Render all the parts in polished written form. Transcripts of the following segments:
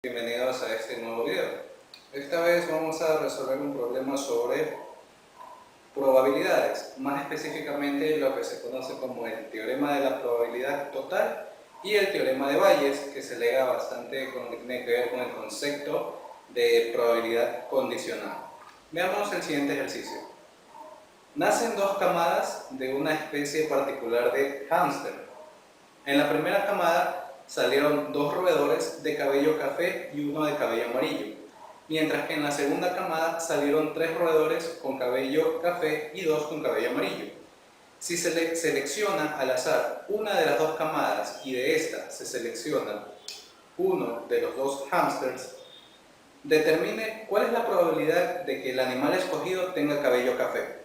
Bienvenidos a este nuevo video. Esta vez vamos a resolver un problema sobre probabilidades, más específicamente lo que se conoce como el teorema de la probabilidad total y el teorema de Bayes, que se lega bastante con lo que tiene que ver con el concepto de probabilidad condicional. Veamos el siguiente ejercicio. Nacen dos camadas de una especie particular de hámster. En la primera camada salieron dos roedores de cabello café y uno de cabello amarillo, mientras que en la segunda camada salieron tres roedores con cabello café y dos con cabello amarillo. Si se selecciona al azar una de las dos camadas y de esta se selecciona uno de los dos hámsters, determine cuál es la probabilidad de que el animal escogido tenga cabello café,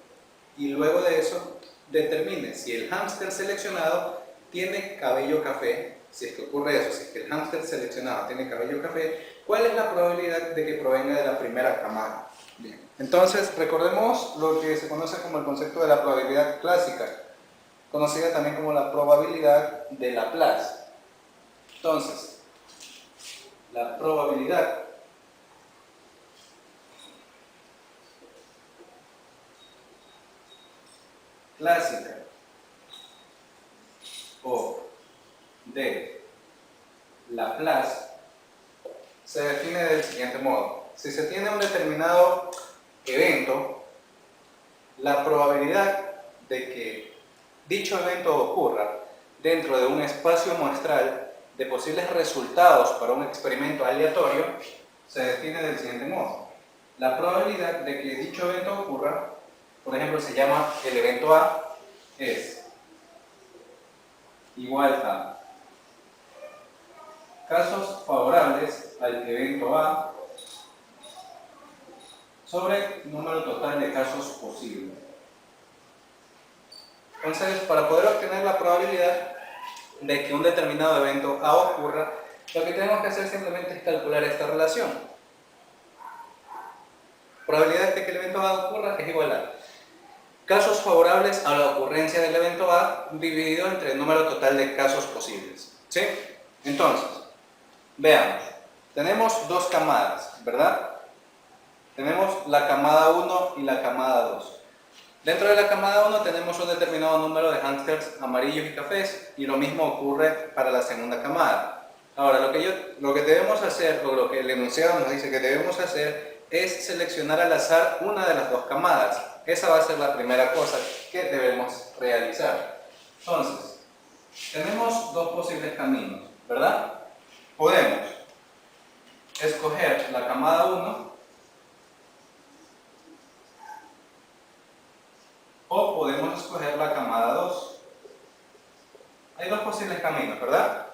y luego de eso determine si el hámster seleccionado tiene cabello café. Si es que ocurre eso, si es que el hámster seleccionado tiene cabello café, ¿cuál es la probabilidad de que provenga de la primera camada? Bien. Entonces, recordemos lo que se conoce como el concepto de la probabilidad clásica, conocida también como la probabilidad de Laplace. Entonces, la probabilidad clásica o de Laplace se define del siguiente modo. Si se tiene un determinado evento, la probabilidad de que dicho evento ocurra dentro de un espacio muestral de posibles resultados para un experimento aleatorio se define del siguiente modo. La probabilidad de que dicho evento ocurra, por ejemplo, se llama el evento A, es igual a casos favorables al evento A sobre número total de casos posibles. Entonces, para poder obtener la probabilidad de que un determinado evento A ocurra, lo que tenemos que hacer simplemente es calcular esta relación. Probabilidad de que el evento A ocurra es igual a casos favorables a la ocurrencia del evento A dividido entre el número total de casos posibles. ¿Sí? Entonces, veamos, tenemos dos camadas, ¿verdad? Tenemos la camada 1 y la camada 2. Dentro de la camada 1 tenemos un determinado número de hámsters amarillos y cafés, y lo mismo ocurre para la segunda camada. Ahora, lo que debemos hacer, o lo que el enunciado nos dice que debemos hacer, es seleccionar al azar una de las dos camadas. Esa va a ser la primera cosa que debemos realizar. Entonces, tenemos dos posibles caminos, ¿verdad? Podemos escoger la camada 1 o podemos escoger la camada 2. Hay dos posibles caminos, ¿verdad?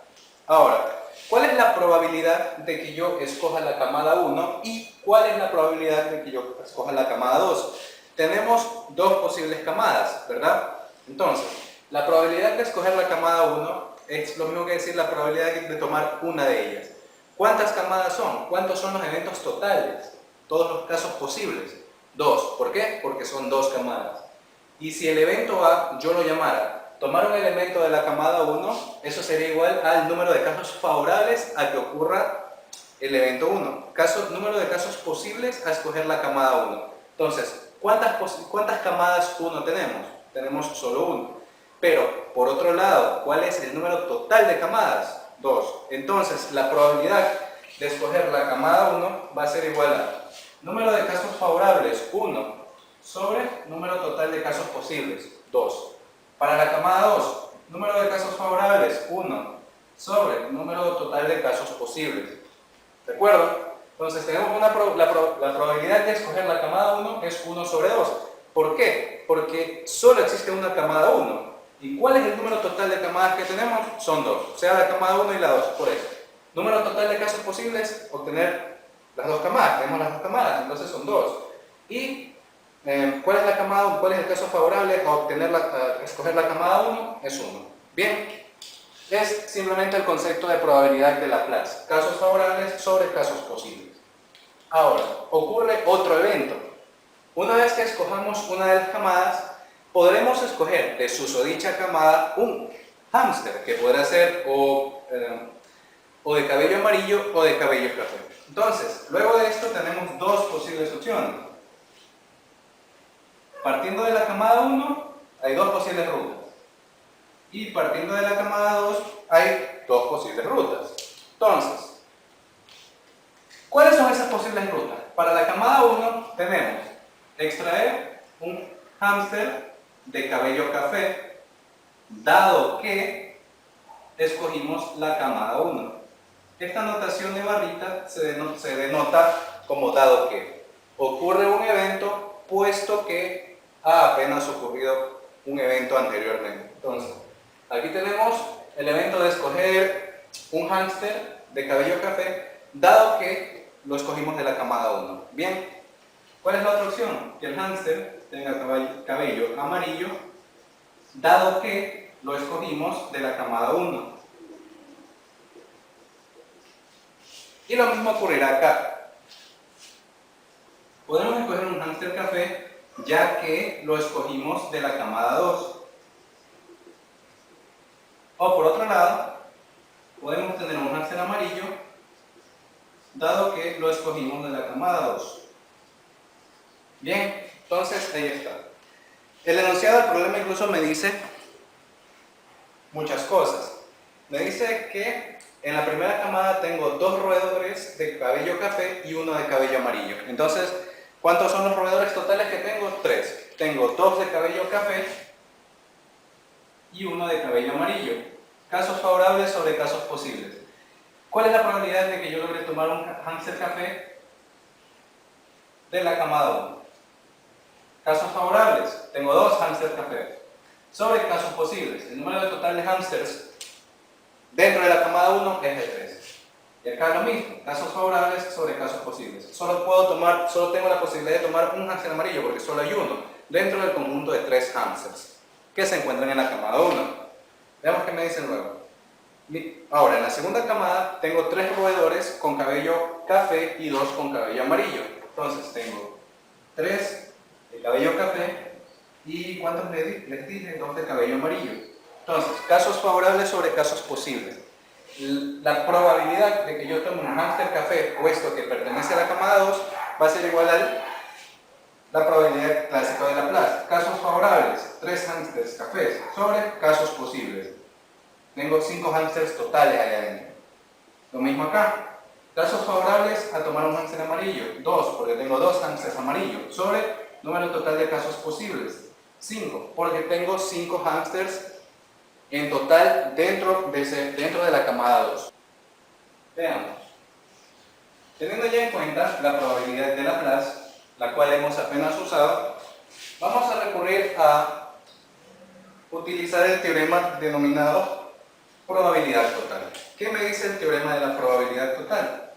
Ahora, ¿cuál es la probabilidad de que yo escoja la camada 1 y cuál es la probabilidad de que yo escoja la camada 2? Tenemos dos posibles camadas, ¿verdad? Entonces, la probabilidad de escoger la camada 1 es lo mismo que decir la probabilidad de tomar una de ellas. ¿Cuántas camadas son? ¿Cuántos son los eventos totales? Todos los casos posibles. 2. ¿Por qué? Porque son dos camadas. Y si el evento A yo lo llamara tomar un elemento de la camada 1, eso sería igual al número de casos favorables a que ocurra el evento 1. Número de casos posibles a escoger la camada 1. Entonces, ¿cuántas camadas 1 tenemos? Tenemos solo 1. Pero, por otro lado, ¿cuál es el número total de camadas? 2. Entonces, la probabilidad de escoger la camada 1 va a ser igual a número de casos favorables 1 sobre número total de casos posibles 2. Para la camada 2, número de casos favorables 1 sobre número total de casos posibles. ¿De acuerdo? Entonces tenemos la probabilidad de escoger la camada 1 es 1 sobre 2. ¿Por qué? Porque solo existe una camada 1. ¿Y cuál es el número total de camadas que tenemos? Son 2. O sea, la camada 1 y la 2, por eso. Número total de casos posibles, obtener las dos camadas. Tenemos las dos camadas, entonces son 2. Y ¿cuál es la camada 1? ¿Cuál es el caso favorable a escoger la camada 1? Es 1. Bien, es simplemente el concepto de probabilidad de Laplace. Casos favorables sobre casos posibles. Ahora, ocurre otro evento. Una vez que escojamos una de las camadas, podremos escoger de susodicha camada un hámster, que podrá ser o o de cabello amarillo o de cabello café. Entonces, luego de esto tenemos dos posibles opciones. Partiendo de la camada 1, hay dos posibles rutas. Y partiendo de la camada 2, hay dos posibles rutas. Entonces, ¿cuáles son esas posibles rutas? Para la camada 1 tenemos extraer un hámster de cabello café, dado que escogimos la camada 1. Esta notación de barrita se denota como dado que ocurre un evento, puesto que ha apenas ocurrido un evento anteriormente. Entonces, aquí tenemos el evento de escoger un hámster de cabello café, dado que lo escogimos de la camada 1. Bien, ¿cuál es la otra opción? Que el hámster tenga cabello amarillo, dado que lo escogimos de la camada 1. Y lo mismo ocurrirá acá. Podemos escoger un hámster café, ya que lo escogimos de la camada 2. O por otro lado, podemos tener un hámster amarillo, dado que lo escogimos de la camada 2. Bien, entonces ahí está. El enunciado del problema incluso me dice muchas cosas. Me dice que en la primera camada tengo dos roedores de cabello café y uno de cabello amarillo. Entonces, ¿cuántos son los roedores totales que tengo? 3. Tengo 2 de cabello café y uno de cabello amarillo. Casos favorables sobre casos posibles. ¿Cuál es la probabilidad de que yo logre tomar un hámster café de la camada 1? Casos favorables. Tengo 2 hámster café. Sobre casos posibles. El número total de hámsters dentro de la camada 1 es de 3. Y acá lo mismo. Casos favorables sobre casos posibles. Solo tengo la posibilidad de tomar un hámster amarillo porque solo hay uno dentro del conjunto de 3 hámsters que se encuentran en la camada 1. Veamos qué me dicen luego. Ahora, en la segunda camada tengo 3 roedores con cabello café y 2 con cabello amarillo. Entonces tengo 3 de cabello café y ¿cuántos les dije? 2 de cabello amarillo. Entonces, casos favorables sobre casos posibles. La probabilidad de que yo tome un hámster café, puesto que pertenece a la camada 2, va a ser igual a la probabilidad clásica de Laplace. Casos favorables, 3 hámsters cafés sobre casos posibles. Tengo 5 hámsters totales allá adentro. Lo mismo acá. Casos favorables a tomar un hámster amarillo, 2, porque tengo 2 hámsters amarillos, sobre número total de casos posibles, 5, porque tengo 5 hámsters en total dentro de la camada 2. Veamos. Teniendo ya en cuenta la probabilidad de Laplace, la cual hemos apenas usado, vamos a recurrir a utilizar el teorema denominado probabilidad total. ¿Qué me dice el teorema de la probabilidad total?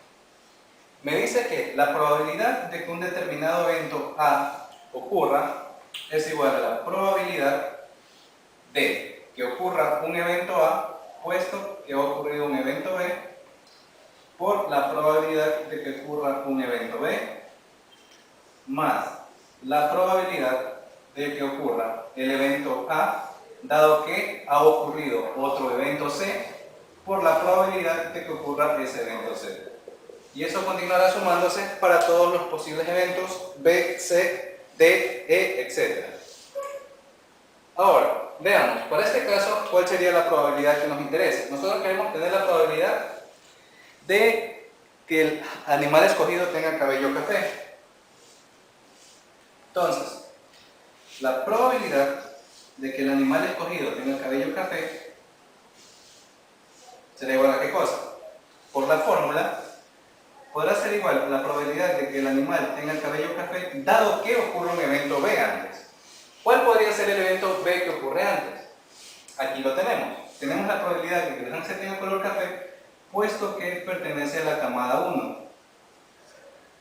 Me dice que la probabilidad de que un determinado evento A ocurra es igual a la probabilidad de que ocurra un evento A, puesto que ha ocurrido un evento B, por la probabilidad de que ocurra un evento B, más la probabilidad de que ocurra el evento A, dado que ha ocurrido otro evento C, por la probabilidad de que ocurra ese evento C. Y eso continuará sumándose para todos los posibles eventos B, C, D, E, etc. Ahora, veamos, para este caso, ¿cuál sería la probabilidad que nos interesa? Nosotros queremos tener la probabilidad de que el animal escogido tenga cabello café. Entonces, la probabilidad de que el animal escogido tenga cabello café será igual a ¿qué cosa? Por la fórmula, podrá ser igual a la probabilidad de que el animal tenga el cabello café, dado que ocurre un evento B antes. ¿Cuál podría ser el evento B que ocurre antes? Aquí lo tenemos. Tenemos la probabilidad de que el hámster tenga color café, puesto que pertenece a la camada 1.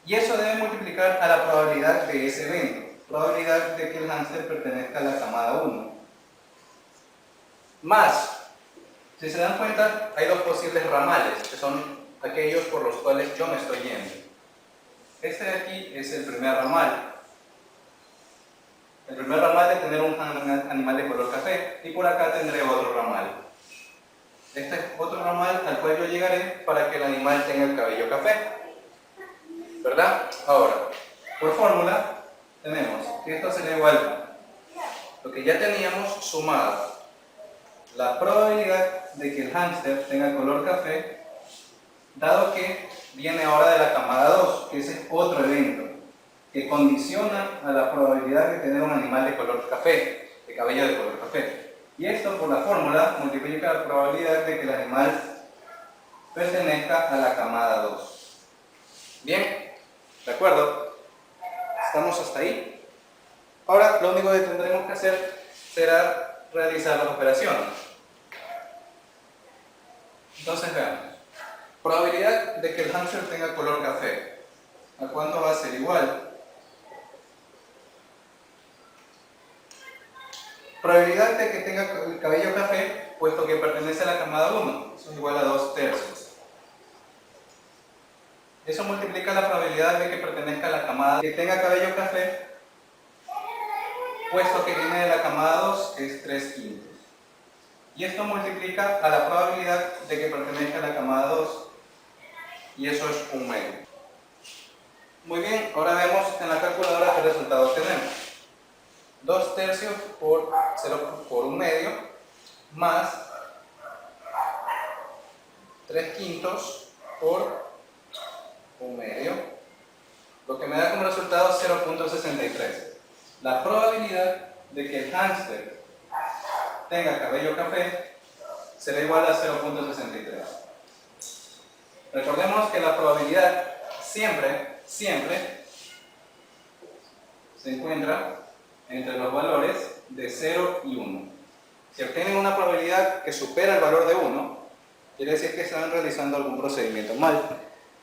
Y eso debe multiplicar a la probabilidad de ese evento. Probabilidad de que el hámster pertenezca a la camada 1. Más, si se dan cuenta, hay 2 posibles ramales, que son aquellos por los cuales yo me estoy yendo. Este de aquí es el primer ramal. El primer ramal de tener un animal de color café, y por acá tendré otro ramal. Este es otro normal al cual yo llegaré para que el animal tenga el cabello café, ¿verdad? Ahora, por fórmula, tenemos que esto será igual a lo que ya teníamos sumado la probabilidad de que el hámster tenga color café, dado que viene ahora de la camada 2, que ese es otro evento que condiciona a la probabilidad de tener un animal de color café, de cabello de color café. Y esto por la fórmula multiplica la probabilidad de que el animal pertenezca a la camada 2. Bien, ¿de acuerdo? ¿Estamos hasta ahí? Ahora lo único que tendremos que hacer será realizar las operaciones. Entonces veamos. Probabilidad de que el hámster tenga color café. ¿A cuánto va a ser igual? Probabilidad de que tenga el cabello café, puesto que pertenece a la camada 1. Eso es igual a 2/3. Eso multiplica la probabilidad de que pertenezca a la camada que tenga cabello café, puesto que viene de la camada 2, que es 3/5. Y esto multiplica a la probabilidad de que pertenezca a la camada 2, y eso es 1/2. Muy bien, ahora vemos en la calculadora qué resultado tenemos. 2/3 por 1/2 más 3/5 por 1/2, lo que me da como resultado 0.63. La probabilidad de que el hámster tenga cabello café será igual a 0.63. Recordemos que la probabilidad siempre se encuentra entre los valores de 0 y 1. Si obtienen una probabilidad que supera el valor de 1, quiere decir que están realizando algún procedimiento mal.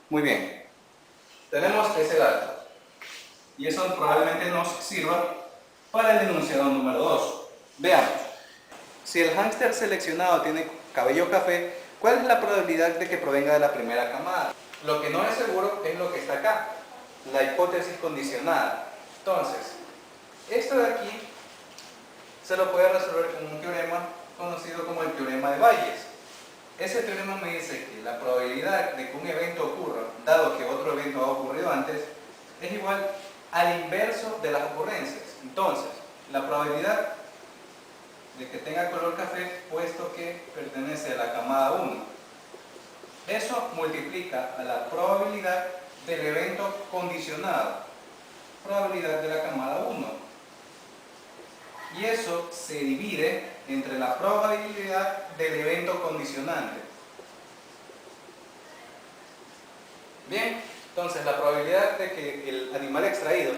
Muy bien, tenemos ese dato y eso probablemente nos sirva para el enunciado número 2. Veamos, si el hámster seleccionado tiene cabello café, ¿cuál es la probabilidad de que provenga de la primera camada? Lo que no es seguro es lo que está acá, la hipótesis condicionada. Entonces, esto de aquí se lo puede resolver con un teorema conocido como el teorema de Bayes. Ese teorema me dice que la probabilidad de que un evento ocurra, dado que otro evento ha ocurrido antes, es igual al inverso de las ocurrencias. Entonces, la probabilidad de que tenga color café, puesto que pertenece a la camada 1, eso multiplica a la probabilidad del evento condicionado, probabilidad de la camada 1. Y eso se divide entre la probabilidad del evento condicionante. Bien, entonces la probabilidad de que el animal extraído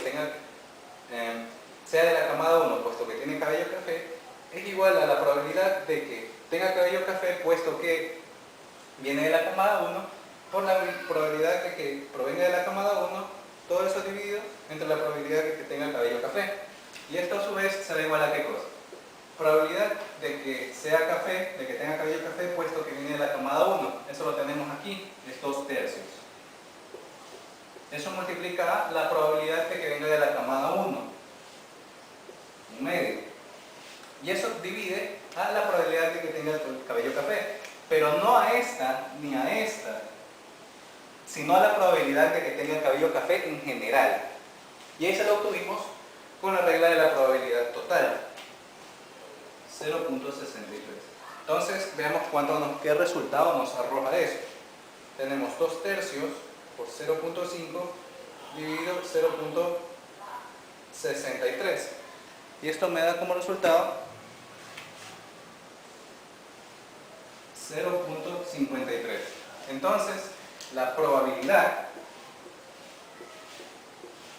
sea de la camada 1, puesto que tiene cabello café, es igual a la probabilidad de que tenga cabello café, puesto que viene de la camada 1, por la probabilidad de que provenga de la camada 1, todo eso dividido entre la probabilidad de que tenga cabello café. Y esto a su vez será igual a ¿qué cosa? Probabilidad de que sea café, de que tenga cabello café, puesto que viene de la camada 1. Eso lo tenemos aquí, es 2/3. Eso multiplica la probabilidad de que venga de la camada 1, 1/2. Y eso divide a la probabilidad de que tenga el cabello café. Pero no a esta ni a esta, sino a la probabilidad de que tenga el cabello café en general. Y ahí se lo obtuvimos con la regla de la probabilidad total, 0.63. Entonces, veamos qué resultado nos arroja eso. Tenemos 2/3 por 0.5 dividido 0.63. Y esto me da como resultado 0.53. Entonces, la probabilidad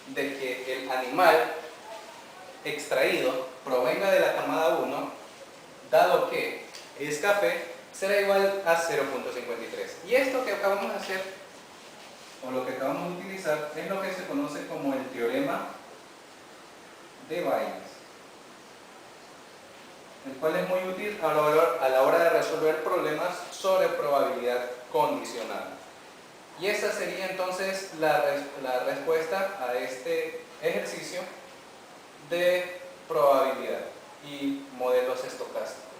de que el animal extraído provenga de la camada 1, dado que es café, será igual a 0.53. Y esto que acabamos de hacer, o lo que acabamos de utilizar, es lo que se conoce como el teorema de Bayes, el cual es muy útil a la hora de resolver problemas sobre probabilidad condicional. Y esa sería entonces la respuesta a este ejercicio de probabilidad y modelos estocásticos.